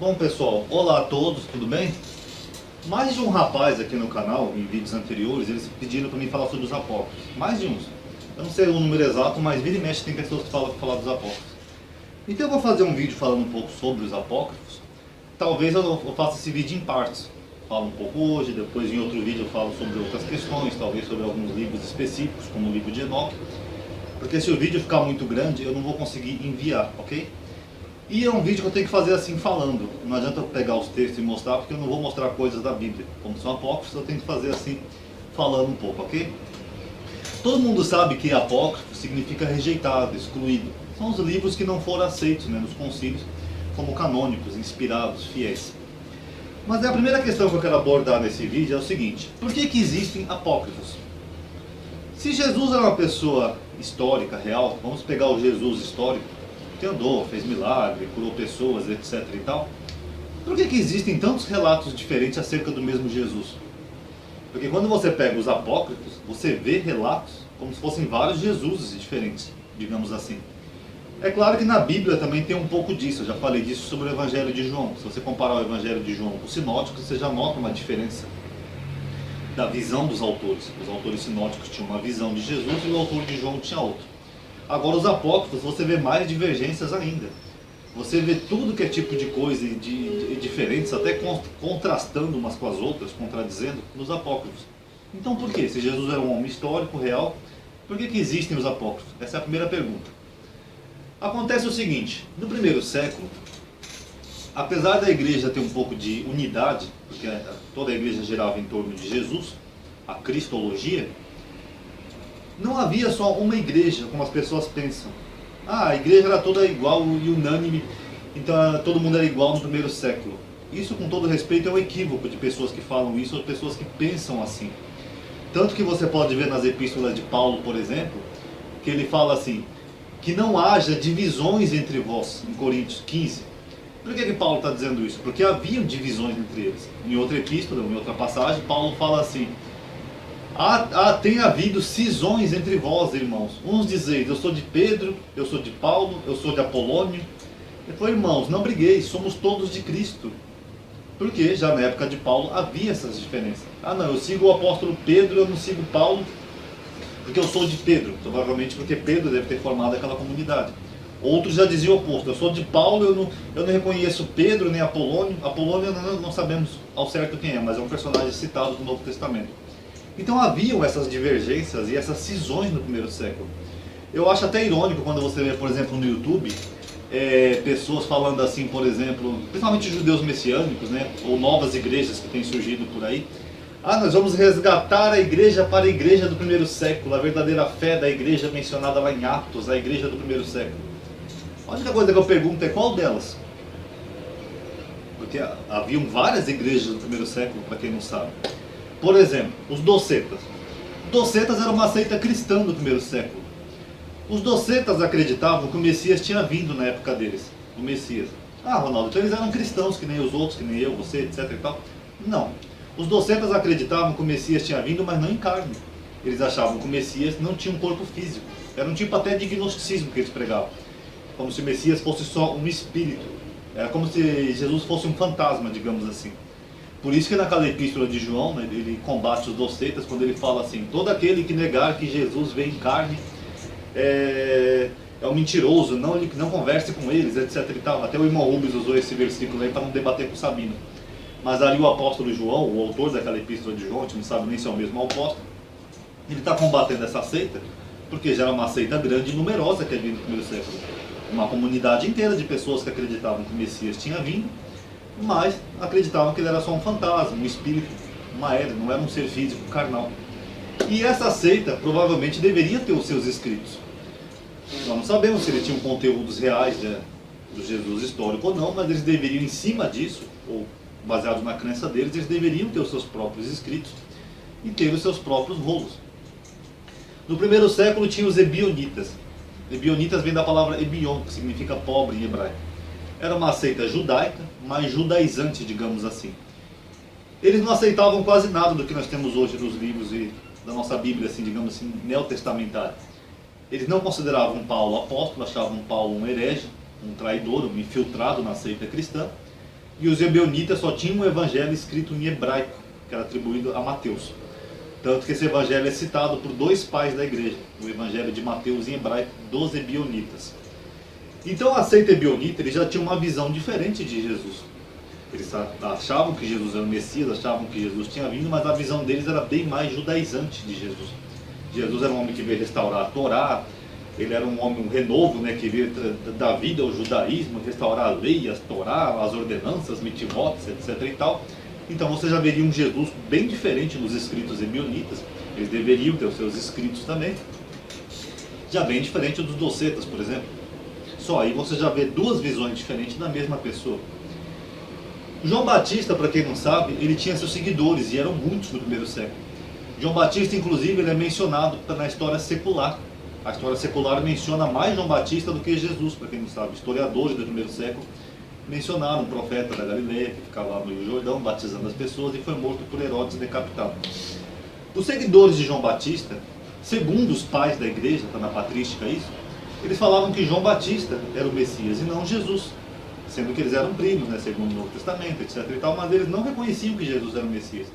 Bom pessoal, olá a todos, tudo bem? Mais de um rapaz aqui no canal, em vídeos anteriores, eles pediram para mim falar sobre os apócrifos. Mais de uns. Eu não sei o número exato, mas vira e mexe tem pessoas que falar dos apócrifos. Então eu vou fazer um vídeo falando um pouco sobre os apócrifos. Talvez eu faça esse vídeo em partes. Falo um pouco hoje, depois em outro vídeo eu falo sobre outras questões, talvez sobre alguns livros específicos, como o livro de Enoque. Porque se o vídeo ficar muito grande, eu não vou conseguir enviar, ok? E é um vídeo que eu tenho que fazer assim falando. Não adianta eu pegar os textos e mostrar, porque eu não vou mostrar coisas da Bíblia. Como são apócrifos, eu tenho que fazer assim falando um pouco, ok? Todo mundo sabe que apócrifo significa rejeitado, excluído. São os livros que não foram aceitos nos concílios como canônicos, inspirados, fiéis. Mas a primeira questão que eu quero abordar nesse vídeo é o seguinte: por que existem apócrifos? Se Jesus era uma pessoa histórica, real, vamos pegar o Jesus histórico, que andou, fez milagre, curou pessoas, etc e tal, por que existem tantos relatos diferentes acerca do mesmo Jesus? Porque quando você pega os apócrifos, você vê relatos como se fossem vários Jesuses diferentes, digamos assim. É claro que na Bíblia também tem um pouco disso, eu já falei disso sobre o Evangelho de João. Se você comparar o Evangelho de João com os sinóticos, você já nota uma diferença da visão dos autores. Os autores sinóticos tinham uma visão de Jesus e o autor de João tinha outra. Agora os apócrifos você vê mais divergências ainda. Você vê tudo que é tipo de coisa de diferentes, até contrastando umas com as outras, contradizendo, nos apócrifos. Então por quê? Se Jesus era um homem histórico, real, por que existem os apócrifos? Essa é a primeira pergunta. Acontece o seguinte: no primeiro século, apesar da igreja ter um pouco de unidade, porque toda a igreja girava em torno de Jesus, a cristologia, não havia só uma igreja, como as pessoas pensam. A igreja era toda igual e unânime, então todo mundo era igual no primeiro século. Isso, com todo respeito, é um equívoco de pessoas que falam isso, ou pessoas que pensam assim. Tanto que você pode ver nas epístolas de Paulo, por exemplo, que ele fala assim: que não haja divisões entre vós, em Coríntios 15. Por que Paulo está dizendo isso? Porque haviam divisões entre eles. Em outra epístola, em outra passagem, Paulo fala assim: tem havido cisões entre vós, irmãos. Uns dizeis, eu sou de Pedro, eu sou de Paulo, eu sou de Apolônio. Ele falou: irmãos, não brigueis, somos todos de Cristo. Porque já na época de Paulo havia essas diferenças. Não, eu sigo o apóstolo Pedro, eu não sigo Paulo, porque eu sou de Pedro. Provavelmente porque Pedro deve ter formado aquela comunidade. Outros já diziam o oposto: eu sou de Paulo, eu não reconheço Pedro nem Apolônio. Apolônio não sabemos ao certo quem é, mas é um personagem citado no Novo Testamento. Então haviam essas divergências e essas cisões no primeiro século. Eu acho até irônico quando você vê, por exemplo, no YouTube, pessoas falando assim, por exemplo, principalmente judeus messiânicos, ou novas igrejas que têm surgido por aí. Nós vamos resgatar a igreja para a igreja do primeiro século, a verdadeira fé da igreja mencionada lá em Atos, a igreja do primeiro século. A única coisa que eu pergunto é qual delas? Porque haviam várias igrejas do primeiro século, para quem não sabe. Por exemplo, os docetas. Docetas era uma seita cristã do primeiro século. Os docetas acreditavam que o Messias tinha vindo na época deles. O Messias. Ronaldo, então eles eram cristãos que nem os outros, que nem eu, você, etc e tal. Não. Os docetas acreditavam que o Messias tinha vindo, mas não em carne. Eles achavam que o Messias não tinha um corpo físico. Era um tipo até de gnosticismo que eles pregavam. Como se o Messias fosse só um espírito. Era como se Jesus fosse um fantasma, digamos assim. Por isso que naquela epístola de João, ele combate os docetas quando ele fala assim: todo aquele que negar que Jesus veio em carne é um mentiroso, não converse com eles, etc e tal. Até o irmão Rubens usou esse versículo aí para não debater com o Sabino. Mas ali o apóstolo João, o autor daquela epístola de João, a gente não sabe nem se é o mesmo apóstolo, ele está combatendo essa seita, porque já era uma seita grande e numerosa que havia no primeiro século. Uma comunidade inteira de pessoas que acreditavam que o Messias tinha vindo, mas acreditavam que ele era só um fantasma, um espírito, uma era, não era um ser físico carnal. E essa seita provavelmente deveria ter os seus escritos. Nós não sabemos se ele tinha conteúdos reais do Jesus histórico ou não, mas eles deveriam, em cima disso, ou baseados na crença deles, eles deveriam ter os seus próprios escritos e ter os seus próprios rolos. No primeiro século tinha os ebionitas. Ebionitas vem da palavra ebion, que significa pobre em hebraico. Era uma seita judaica, mas judaizante, digamos assim. Eles não aceitavam quase nada do que nós temos hoje nos livros da nossa Bíblia, assim, digamos assim, neotestamentária. Eles não consideravam Paulo apóstolo, achavam Paulo um herege, um traidor, um infiltrado na seita cristã. E os ebionitas só tinham um evangelho escrito em hebraico, que era atribuído a Mateus. Tanto que esse evangelho é citado por dois pais da igreja, o evangelho de Mateus em hebraico dos ebionitas. Então a seita ebionita, eles já tinham uma visão diferente de Jesus. Eles achavam que Jesus era o Messias, achavam que Jesus tinha vindo, mas a visão deles era bem mais judaizante de Jesus. Jesus era um homem que veio restaurar a Torá, ele era um homem, um renovo, né, que veio dar vida ao judaísmo, restaurar a lei, a Torá, as ordenanças, mitzvot, etc. e tal. Então você já veria um Jesus bem diferente nos escritos ebionitas, eles deveriam ter os seus escritos também, já bem diferente dos docetas, por exemplo. Só aí você já vê duas visões diferentes da mesma pessoa. João Batista, para quem não sabe, ele tinha seus seguidores, e eram muitos no primeiro século. João Batista, inclusive, ele é mencionado na história secular. A história secular menciona mais João Batista do que Jesus, para quem não sabe. Historiadores do primeiro século mencionaram um profeta da Galileia, que ficava lá no Rio Jordão, batizando as pessoas, e foi morto por Herodes decapitado. Os seguidores de João Batista, segundo os pais da igreja, está na patrística isso, eles falavam que João Batista era o Messias e não Jesus, sendo que eles eram primos, né, segundo o Novo Testamento, etc. e tal, mas eles não reconheciam que Jesus era o Messias.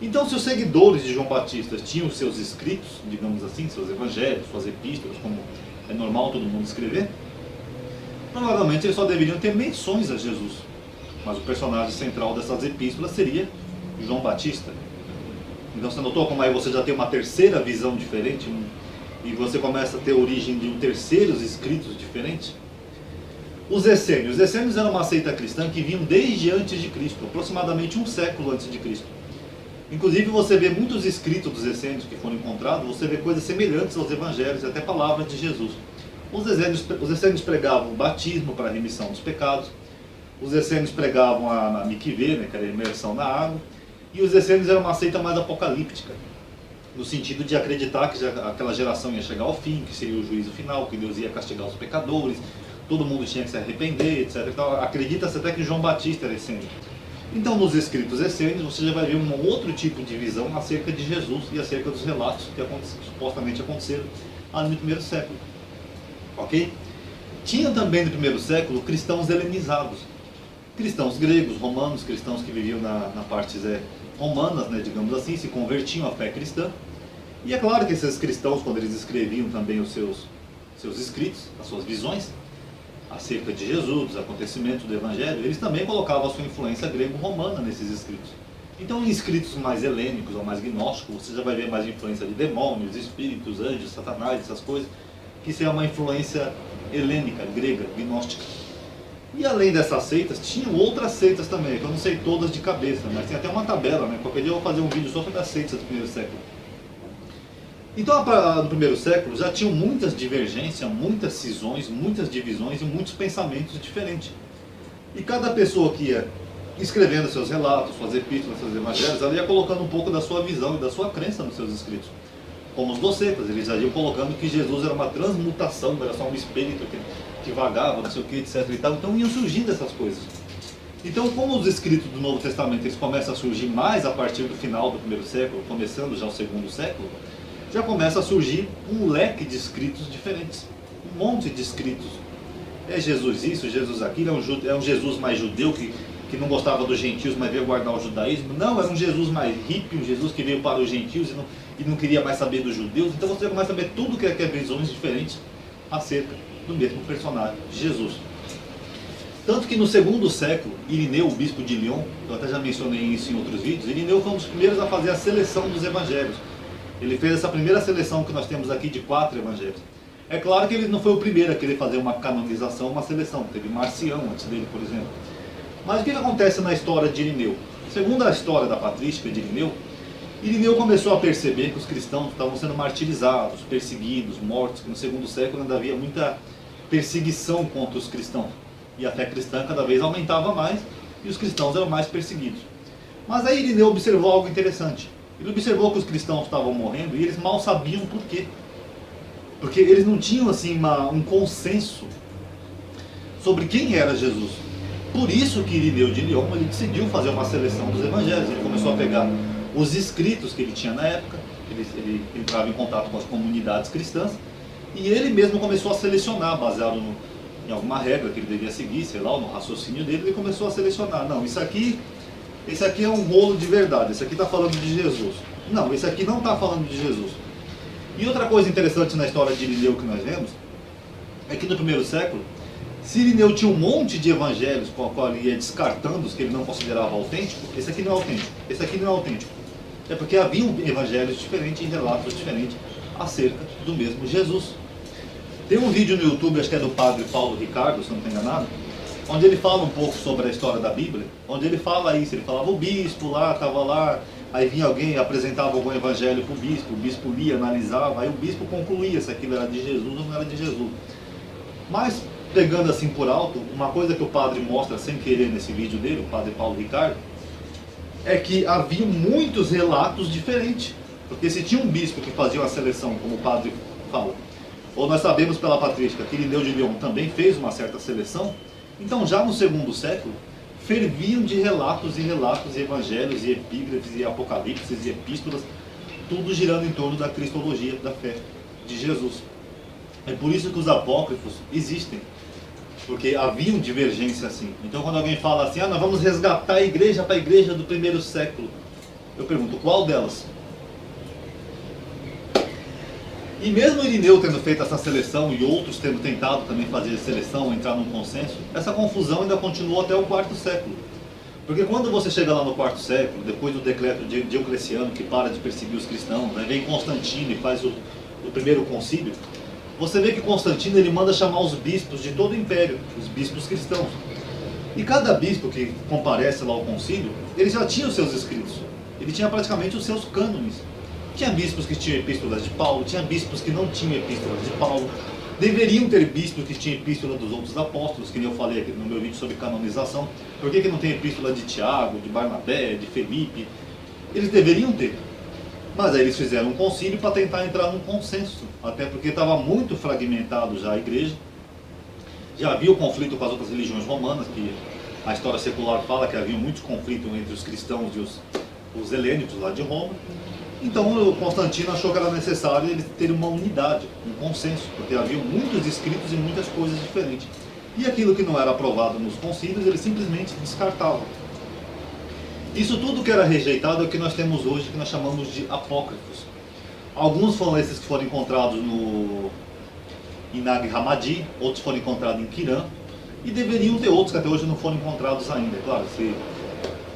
Então, se os seguidores de João Batista tinham os seus escritos, digamos assim, seus evangelhos, suas epístolas, como é normal todo mundo escrever, provavelmente eles só deveriam ter menções a Jesus. Mas o personagem central dessas epístolas seria João Batista. Então você notou como aí você já tem uma terceira visão diferente, e você começa a ter origem de um terceiros escritos diferentes? Os essênios. Os essênios eram uma seita cristã que vinham desde antes de Cristo, aproximadamente um século antes de Cristo. Inclusive você vê muitos escritos dos essênios que foram encontrados, você vê coisas semelhantes aos evangelhos, até palavras de Jesus. Os essênios pregavam o batismo para a remissão dos pecados, os essênios pregavam a mikvê, né, que era a imersão na água, e os essênios eram uma seita mais apocalíptica, no sentido de acreditar que aquela geração ia chegar ao fim, que seria o juízo final, que Deus ia castigar os pecadores, todo mundo tinha que se arrepender, etc. Então, acredita-se até que João Batista era essênio. Então, nos escritos essênios, você já vai ver um outro tipo de visão acerca de Jesus e acerca dos relatos que supostamente aconteceram ali no primeiro século. Ok? Tinha também no primeiro século cristãos helenizados, cristãos gregos, romanos, cristãos que viviam na parte romanas, né, digamos assim, se convertiam à fé cristã. E é claro que esses cristãos, quando eles escreviam também os seus escritos, as suas visões acerca de Jesus, dos acontecimentos do Evangelho, eles também colocavam a sua influência grego-romana nesses escritos. Então, em escritos mais helênicos ou mais gnósticos, você já vai ver mais influência de demônios, espíritos, anjos, satanás, essas coisas, que isso é uma influência helênica, grega, gnóstica. E além dessas seitas, tinham outras seitas também, que eu não sei todas de cabeça, mas tem até uma tabela, né? Qualquer dia eu vou fazer um vídeo só sobre as seitas do primeiro século. Então, no primeiro século, já tinham muitas divergências, muitas cisões, muitas divisões e muitos pensamentos diferentes. E cada pessoa que ia escrevendo seus relatos, suas epístolas, seus evangelhos, ela ia colocando um pouco da sua visão e da sua crença nos seus escritos. Como os docetas, eles já iam colocando que Jesus era uma transmutação, era só um espírito que vagava, não sei o que, etc. e tal. Então iam surgindo essas coisas. Então, como os escritos do Novo Testamento eles começam a surgir mais a partir do final do primeiro século, começando já o segundo século, já começa a surgir um leque de escritos diferentes, um monte de escritos. É Jesus isso, Jesus aquilo, é um Jesus mais judeu que não gostava dos gentios, mas veio guardar o judaísmo. Não, era um Jesus mais hippie, um Jesus que veio para os gentios e não queria mais saber dos judeus. Então você começa a ver tudo que é visões diferentes acerca do mesmo personagem, Jesus. Tanto que no segundo século, Irineu, o bispo de Lyon, eu até já mencionei isso em outros vídeos, Irineu foi um dos primeiros a fazer a seleção dos evangelhos. Ele fez essa primeira seleção que nós temos aqui de 4 evangelhos. É claro que ele não foi o primeiro a querer fazer uma canonização, uma seleção. Teve Marcião antes dele, por exemplo. Mas o que acontece na história de Irineu? Segundo a história da patrística de Irineu, Irineu começou a perceber que os cristãos estavam sendo martirizados, perseguidos, mortos, que no segundo século ainda havia muita perseguição contra os cristãos. E a fé cristã cada vez aumentava mais e os cristãos eram mais perseguidos. Mas aí Irineu observou algo interessante. Ele observou que os cristãos estavam morrendo e eles mal sabiam por quê. Porque eles não tinham assim um consenso sobre quem era Jesus. Por isso que Irineu de Lyon ele decidiu fazer uma seleção dos evangelhos. Ele começou a pegar os escritos que ele tinha na época, ele entrava em contato com as comunidades cristãs, e ele mesmo começou a selecionar, baseado em alguma regra que ele devia seguir, sei lá, no raciocínio dele, ele começou a selecionar. Não, esse aqui é um rolo de verdade, esse aqui está falando de Jesus. Não, esse aqui não está falando de Jesus. E outra coisa interessante na história de Irineu que nós vemos, é que no primeiro século, se Irineu tinha um monte de evangelhos com a qual ele ia descartando os que ele não considerava autênticos, esse aqui não é autêntico, esse aqui não é autêntico. É porque havia evangelhos diferentes e relatos diferentes acerca do mesmo Jesus. Tem um vídeo no YouTube, acho que é do padre Paulo Ricardo, se não estou enganado, onde ele fala um pouco sobre a história da Bíblia, onde ele fala isso, ele falava o bispo lá, estava lá, aí vinha alguém, apresentava algum evangelho para o bispo lia, analisava, aí o bispo concluía se aquilo era de Jesus ou não era de Jesus. Mas, pegando assim por alto, uma coisa que o padre mostra sem querer nesse vídeo dele, o padre Paulo Ricardo, é que havia muitos relatos diferentes. Porque se tinha um bispo que fazia uma seleção, como o padre fala, ou nós sabemos pela patrística que Irineu de Lyon também fez uma certa seleção, então já no segundo século, ferviam de relatos e relatos, e evangelhos, e epígrafes, e apocalipses, e epístolas, tudo girando em torno da cristologia, da fé de Jesus. É por isso que os apócrifos existem, porque havia divergência assim. Então quando alguém fala assim, nós vamos resgatar a igreja para a igreja do primeiro século, eu pergunto, qual delas? E mesmo Irineu tendo feito essa seleção e outros tendo tentado também fazer seleção, entrar num consenso, essa confusão ainda continuou até o quarto século. Porque quando você chega lá no quarto século, depois do decreto de Diocleciano, que para de perseguir os cristãos, aí vem Constantino e faz o primeiro concílio, você vê que Constantino ele manda chamar os bispos de todo o império, os bispos cristãos. E cada bispo que comparece lá ao concílio, ele já tinha os seus escritos, ele tinha praticamente os seus cânones. Tinha bispos que tinham epístolas de Paulo, tinha bispos que não tinham epístolas de Paulo. Deveriam ter bispos que tinham epístola dos outros apóstolos, que eu falei aqui no meu vídeo sobre canonização. Por que não tem epístola de Tiago, de Barnabé, de Felipe? Eles deveriam ter. Mas aí eles fizeram um concílio para tentar entrar num consenso, até porque estava muito fragmentado já a igreja. Já havia o conflito com as outras religiões romanas, que a história secular fala que havia muitos conflitos entre os cristãos e os helênicos lá de Roma. Então o Constantino achou que era necessário eles terem uma unidade, um consenso, porque havia muitos escritos e muitas coisas diferentes. E aquilo que não era aprovado nos concílios, eles simplesmente descartavam. Isso tudo que era rejeitado é o que nós temos hoje, que nós chamamos de apócrifos. Alguns foram esses que foram encontrados em Nag Hammadi, outros foram encontrados em Quirã, e deveriam ter outros que até hoje não foram encontrados ainda. É claro, se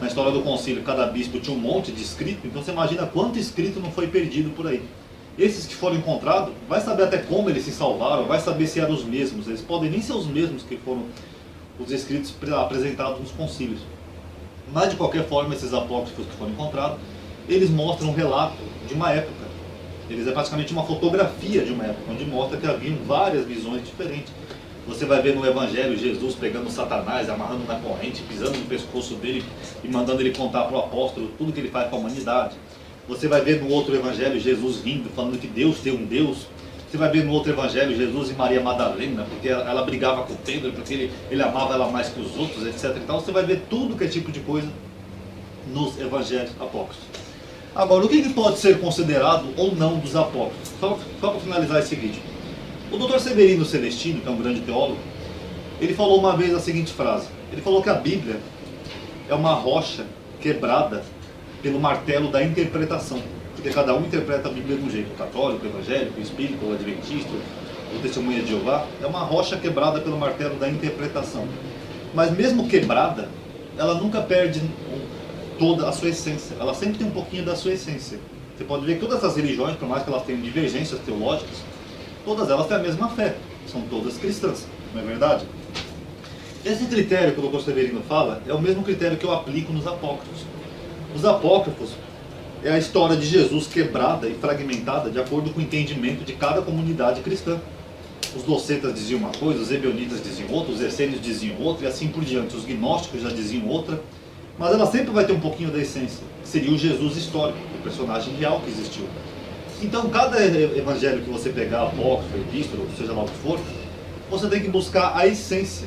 na história do concílio cada bispo tinha um monte de escrito, então você imagina quanto escrito não foi perdido por aí. Esses que foram encontrados, vai saber até como eles se salvaram, vai saber se eram os mesmos. Eles podem nem ser os mesmos que foram os escritos apresentados nos concílios. Mas de qualquer forma, esses apócrifos que foram encontrados, eles mostram um relato de uma época. Eles é praticamente uma fotografia de uma época, onde mostra que haviam várias visões diferentes. Você vai ver no Evangelho Jesus pegando Satanás, amarrando na corrente, pisando no pescoço dele e mandando ele contar para o apóstolo tudo que ele faz com a humanidade. Você vai ver no outro Evangelho Jesus rindo, falando que Deus tem um Deus. Você vai ver no outro Evangelho Jesus e Maria Madalena, porque ela brigava com Pedro, porque ele amava ela mais que os outros, etc. Então você vai ver tudo que é tipo de coisa nos Evangelhos apócrifos. Agora, o que pode ser considerado ou não dos apócrifos? Só para finalizar esse vídeo. O Dr. Severino Celestino, que é um grande teólogo, ele falou uma vez a seguinte frase. Ele falou que a Bíblia é uma rocha quebrada pelo martelo da interpretação. Porque cada um interpreta a Bíblia de um jeito. O católico, o evangélico, o espírita, o adventista, o testemunha de Jeová. É uma rocha quebrada pelo martelo da interpretação. Mas mesmo quebrada, ela nunca perde toda a sua essência. Ela sempre tem um pouquinho da sua essência. Você pode ver que todas as religiões, por mais que elas tenham divergências teológicas, todas elas têm a mesma fé. São todas cristãs. Não é verdade? Esse critério que o Dr. Severino fala é o mesmo critério que eu aplico nos apócrifos. Os apócrifos é a história de Jesus quebrada e fragmentada de acordo com o entendimento de cada comunidade cristã. Os docetas diziam uma coisa, os ebionitas diziam outra, os essênios diziam outra, e assim por diante. Os gnósticos já diziam outra, mas ela sempre vai ter um pouquinho da essência, que seria o Jesus histórico, o personagem real que existiu. Então, cada evangelho que você pegar, apócrifo, epístola, seja lá o que for, você tem que buscar a essência.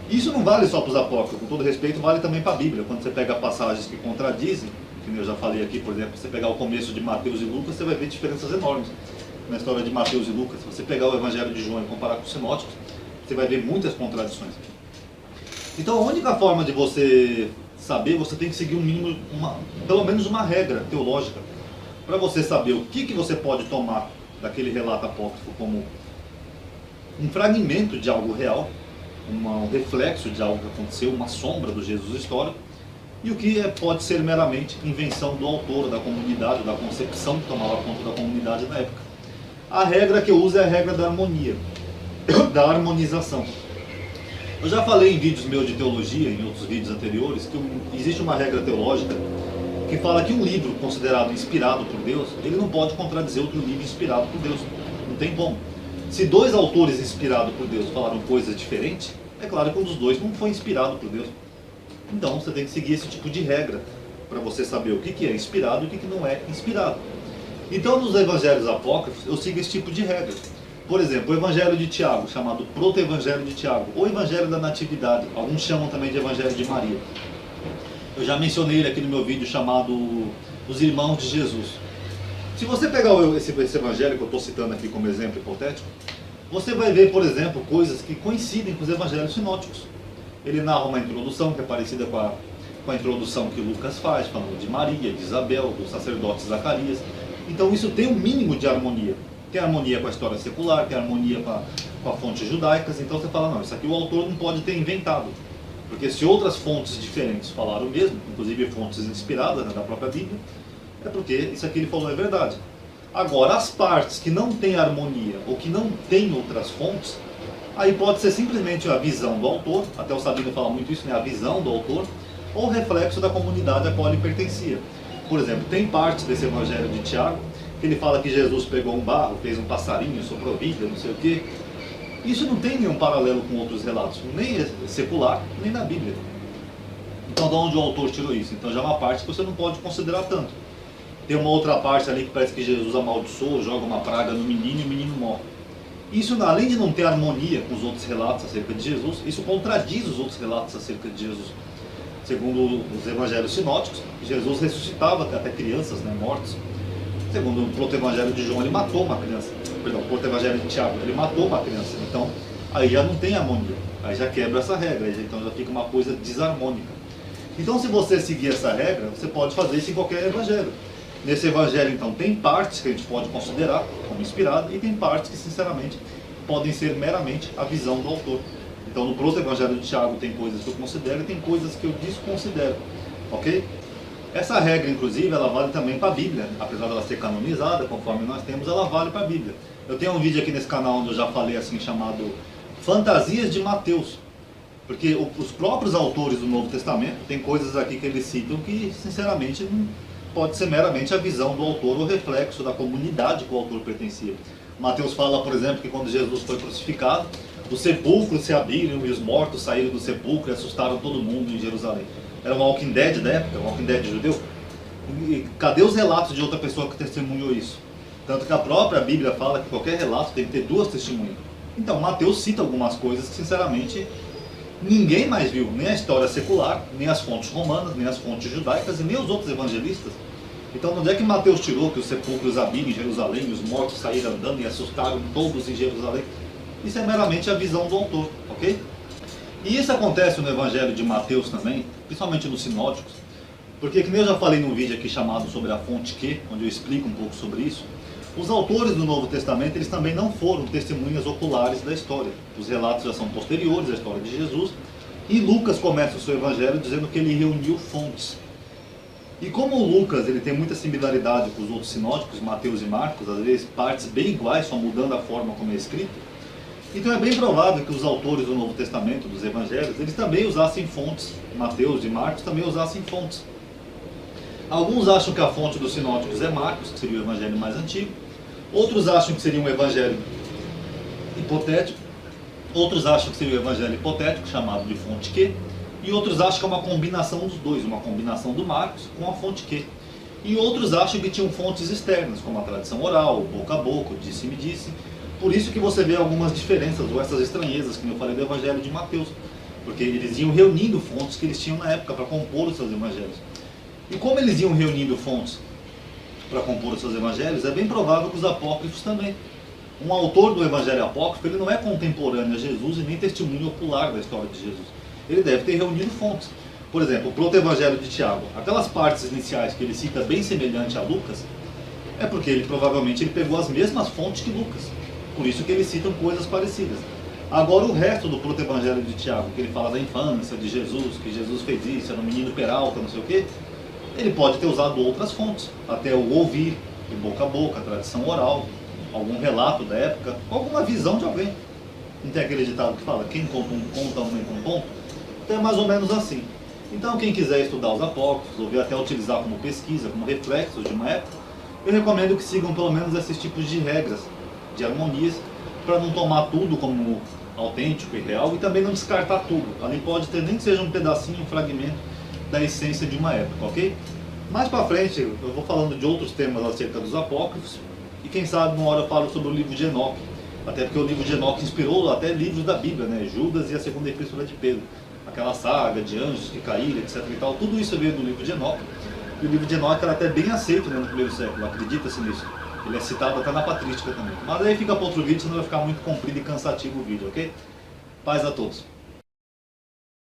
Isso não vale só para os apócrifos, com todo respeito, vale também para a Bíblia. Quando você pega passagens que contradizem, que eu já falei aqui, por exemplo, você pegar o começo de Mateus e Lucas, você vai ver diferenças enormes na história de Mateus e Lucas. Se você pegar o Evangelho de João e comparar com os sinóticos, Você vai ver muitas contradições. Então a única forma de você saber, você tem que seguir um mínimo, pelo menos uma regra teológica, para você saber o que você pode tomar daquele relato apócrifo como um fragmento de algo real, um reflexo de algo que aconteceu, uma sombra do Jesus histórico, e o que pode ser meramente invenção do autor, da comunidade, da concepção que tomava conta da comunidade na época. A regra que eu uso é a regra da harmonia, da harmonização. Eu já falei em vídeos meus de teologia, em outros vídeos anteriores, que existe uma regra teológica que fala que um livro considerado inspirado por Deus, ele não pode contradizer outro livro inspirado por Deus. Não tem como. Se dois autores inspirados por Deus falaram coisas diferentes, é claro que um dos dois não foi inspirado por Deus. Então você tem que seguir esse tipo de regra para você saber o que é inspirado e o que não é inspirado. Então nos evangelhos apócrifos eu sigo esse tipo de regra. Por exemplo, o evangelho de Tiago, chamado proto-evangelho de Tiago, ou evangelho da natividade, alguns chamam também de evangelho de Maria. Eu já mencionei ele aqui no meu vídeo chamado Os Irmãos de Jesus. Se você pegar esse evangelho que eu estou citando aqui como exemplo hipotético, você vai ver, por exemplo, coisas que coincidem com os evangelhos sinóticos. Ele narra uma introdução que é parecida com a introdução que Lucas faz, falando de Maria, de Isabel, do sacerdote Zacarias. Então isso tem um mínimo de harmonia. Tem harmonia com a história secular, tem harmonia com a fontes judaicas. Então você fala, não, isso aqui o autor não pode ter inventado. Porque se outras fontes diferentes falaram o mesmo, inclusive fontes inspiradas, né, da própria Bíblia, é porque isso aqui ele falou é verdade. Agora, as partes que não têm harmonia ou que não têm outras fontes, aí pode ser simplesmente a visão do autor, até o Sabino fala muito isso, né, a visão do autor, ou reflexo da comunidade a qual ele pertencia. Por exemplo, tem parte desse evangelho de Tiago que ele fala que Jesus pegou um barro, fez um passarinho, soprou vida, não sei o quê. Isso não tem nenhum paralelo com outros relatos, nem secular, nem na Bíblia. Então, de onde o autor tirou isso? Então, já é uma parte que você não pode considerar tanto. Tem uma outra parte ali que parece que Jesus amaldiçoou, joga uma praga no menino e o menino morre. Isso, além de não ter harmonia com os outros relatos acerca de Jesus, isso contradiz os outros relatos acerca de Jesus. Segundo os evangelhos sinóticos, Jesus ressuscitava até crianças, né, mortas. Segundo o proto-evangelho de João, ele matou uma criança. Perdão, o proto-evangelho de Tiago, ele matou uma criança. Então, aí já não tem harmonia. Aí já quebra essa regra. Então já fica uma coisa desarmônica. Então, se você seguir essa regra, você pode fazer isso em qualquer evangelho. Nesse evangelho, então, tem partes que a gente pode considerar como inspirada e tem partes que, sinceramente, podem ser meramente a visão do autor. Então, no proto-evangelho de Tiago tem coisas que eu considero e tem coisas que eu desconsidero. Ok? Essa regra, inclusive, ela vale também para a Bíblia. Apesar dela ser canonizada, conforme nós temos, ela vale para a Bíblia. Eu tenho um vídeo aqui nesse canal onde eu já falei assim, chamado Fantasias de Mateus. Porque os próprios autores do Novo Testamento, tem coisas aqui que eles citam que, sinceramente, não pode ser meramente a visão do autor ou reflexo da comunidade que o autor pertencia. Mateus fala, por exemplo, que quando Jesus foi crucificado, os sepulcros se abriram e os mortos saíram do sepulcro e assustaram todo mundo em Jerusalém. Era um Walking Dead da época, um Walking Dead judeu. E cadê os relatos de outra pessoa que testemunhou isso? Tanto que a própria Bíblia fala que qualquer relato tem que ter duas testemunhas. Então, Mateus cita algumas coisas que, sinceramente, ninguém mais viu. Nem a história secular, nem as fontes romanas, nem as fontes judaicas e nem os outros evangelistas. Então, onde é que Mateus tirou que os sepulcros abriram em Jerusalém e os mortos saíram andando e assustaram todos em Jerusalém? Isso é meramente a visão do autor, ok? E isso acontece no Evangelho de Mateus também, principalmente nos sinóticos, porque, que nem eu já falei num vídeo aqui chamado sobre a fonte Q, onde eu explico um pouco sobre isso, os autores do Novo Testamento, eles também não foram testemunhas oculares da história. Os relatos já são posteriores à história de Jesus, e Lucas começa o seu Evangelho dizendo que ele reuniu fontes. E como o Lucas ele tem muita similaridade com os outros sinóticos, Mateus e Marcos, às vezes partes bem iguais, só mudando a forma como é escrito, então é bem provável que os autores do Novo Testamento, dos Evangelhos, eles também usassem fontes. Mateus e Marcos também usassem fontes. Alguns acham que a fonte dos sinóticos é Marcos, que seria o Evangelho mais antigo. Outros acham que seria um Evangelho hipotético. Outros acham que seria o Evangelho hipotético, chamado de fonte Q. E outros acham que é uma combinação dos dois, uma combinação do Marcos com a fonte Q. E outros acham que tinham fontes externas, como a tradição oral, boca a boca, disse-me-disse. Por isso que você vê algumas diferenças ou essas estranhezas que eu falei do Evangelho de Mateus. Porque eles iam reunindo fontes que eles tinham na época para compor os seus evangelhos. E como eles iam reunindo fontes para compor os seus evangelhos, é bem provável que os apócrifos também. Um autor do Evangelho Apócrifo, ele não é contemporâneo a Jesus e nem testemunho ocular da história de Jesus. Ele deve ter reunido fontes. Por exemplo, o proto-evangelho de Tiago, aquelas partes iniciais que ele cita bem semelhante a Lucas, é porque ele provavelmente ele pegou as mesmas fontes que Lucas. Por isso que eles citam coisas parecidas. Agora o resto do proto-evangelho de Tiago, que ele fala da infância de Jesus, que Jesus fez isso, era um menino peralta, não sei o quê, ele pode ter usado outras fontes, até o ouvir, de boca a boca, a tradição oral, algum relato da época, alguma visão de alguém. Não tem aquele ditado que fala, quem conta aumenta um ponto? Então é mais ou menos assim. Então quem quiser estudar os apócrifos, ou até utilizar como pesquisa, como reflexos de uma época, eu recomendo que sigam pelo menos esses tipos de regras, de harmonias, para não tomar tudo como autêntico e real e também não descartar tudo. Ali pode ter nem que seja um pedacinho, um fragmento da essência de uma época, ok? Mais para frente eu vou falando de outros temas acerca dos apócrifos e quem sabe uma hora eu falo sobre o livro de Enoque, até porque o livro de Enoque inspirou até livros da Bíblia, né? Judas e a segunda epístola de Pedro, aquela saga de anjos que caíram, etc e tal, tudo isso veio do livro de Enoque. E o livro de Enoque era até bem aceito, né, no primeiro século, acredita-se nisso. Ele é citado até na patrística também. Mas aí fica para outro vídeo, senão vai ficar muito comprido e cansativo o vídeo, ok? Paz a todos.